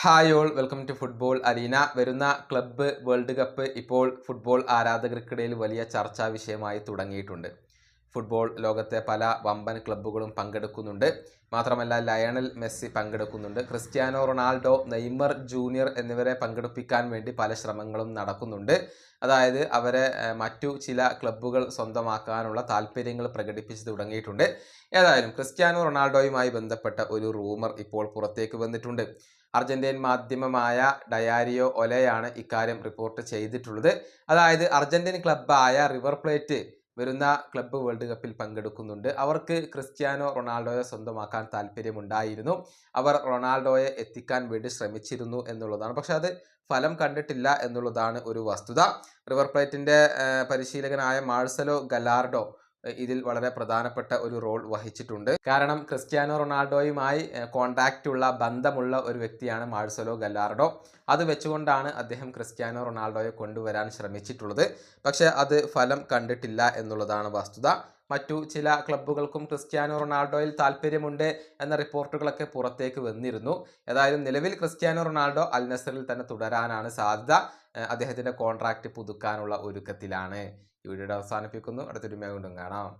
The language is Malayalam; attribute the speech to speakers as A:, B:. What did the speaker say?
A: Hi all welcome to football arena. വരുന്ന ക്ലബ്ബ് വേൾഡ് കപ്പ് ഇപ്പോൾ ഫുട്ബോൾ ആരാധകർക്കിടയിൽ വലിയ ചർച്ചാ വിഷയമായി തുടങ്ങിയിട്ടുണ്ട്. ഫുട്ബോൾ ലോകത്തെ പല വമ്പൻ ക്ലബ്ബുകളും പങ്കെടുക്കുന്നുണ്ട്. മാത്രമല്ല ലയണൽ മെസ്സി പങ്കെടുക്കുന്നുണ്ട്. ക്രിസ്ത്യാനോ റൊണാൾഡോ, നെയ്മർ ജൂനിയർ എന്നിവരെ പങ്കെടുപ്പിക്കാൻ വേണ്ടി പല ശ്രമങ്ങളും നടക്കുന്നുണ്ട്. അതായത് അവരെ മറ്റു ചില ക്ലബ്ബുകൾ സ്വന്തമാക്കാനുള്ള താല്പര്യങ്ങൾ പ്രകടിപ്പിച്ച് തുടങ്ങിയിട്ടുണ്ട്. ഏതായാലും ക്രിസ്ത്യാനോ റൊണാൾഡോയുമായി ബന്ധപ്പെട്ട ഒരു റൂമർ ഇപ്പോൾ പുറത്തേക്ക് വന്നിട്ടുണ്ട്. അർജന്റീൻ മാധ്യമമായ ഡയാരിയോ ഒലയാണ് ഇക്കാര്യം റിപ്പോർട്ട് ചെയ്തിട്ടുള്ളത്. അതായത് അർജന്റീൻ ക്ലബ്ബായ റിവർ പ്ലേറ്റ് വരുന്ന ക്ലബ്ബ് വേൾഡ് കപ്പിൽ പങ്കെടുക്കുന്നുണ്ട്. അവർക്ക് ക്രിസ്ത്യാനോ റൊണാൾഡോയെ സ്വന്തമാക്കാൻ താല്പര്യമുണ്ടായിരുന്നു. അവർ റൊണാൾഡോയെ എത്തിക്കാൻ വേണ്ടി ശ്രമിച്ചിരുന്നു എന്നുള്ളതാണ്. പക്ഷെ അത് ഫലം കണ്ടിട്ടില്ല എന്നുള്ളതാണ് ഒരു വസ്തുത. റിവർ പ്ലേറ്റിന്റെ പരിശീലകനായ മാഴ്സലോ ഗലാർഡോ ഇതിൽ വളരെ പ്രധാനപ്പെട്ട ഒരു റോൾ വഹിച്ചിട്ടുണ്ട്. കാരണം ക്രിസ്ത്യാനോ റൊണാൾഡോയുമായി കോണ്ടാക്റ്റ് ബന്ധമുള്ള ഒരു വ്യക്തിയാണ് മാഴ്സലോ ഗലാർഡോ. അത് വെച്ചുകൊണ്ടാണ് അദ്ദേഹം ക്രിസ്ത്യാനോ റൊണാൾഡോയെ കൊണ്ടുവരാൻ ശ്രമിച്ചിട്ടുള്ളത്. പക്ഷെ അത് ഫലം കണ്ടിട്ടില്ല എന്നുള്ളതാണ് വസ്തുത. മറ്റു ചില ക്ലബ്ബുകൾക്കും ക്രിസ്ത്യാനോ റൊണാൾഡോയിൽ താല്പര്യമുണ്ട് എന്ന റിപ്പോർട്ടുകളൊക്കെ പുറത്തേക്ക് വന്നിരുന്നു. ഏതായാലും നിലവിൽ ക്രിസ്ത്യാനോ റൊണാൾഡോ അൽ നസറിൽ തന്നെ തുടരാനാണ് സാധ്യത. അദ്ദേഹത്തിന്റെ കോൺട്രാക്റ്റ് പുതുക്കാനുള്ള ഒരുക്കത്തിലാണ്. ഈ വീഡിയോ അവസാനിപ്പിക്കുന്നു. അടുത്തൊരു വീണ്ടും കാണാം.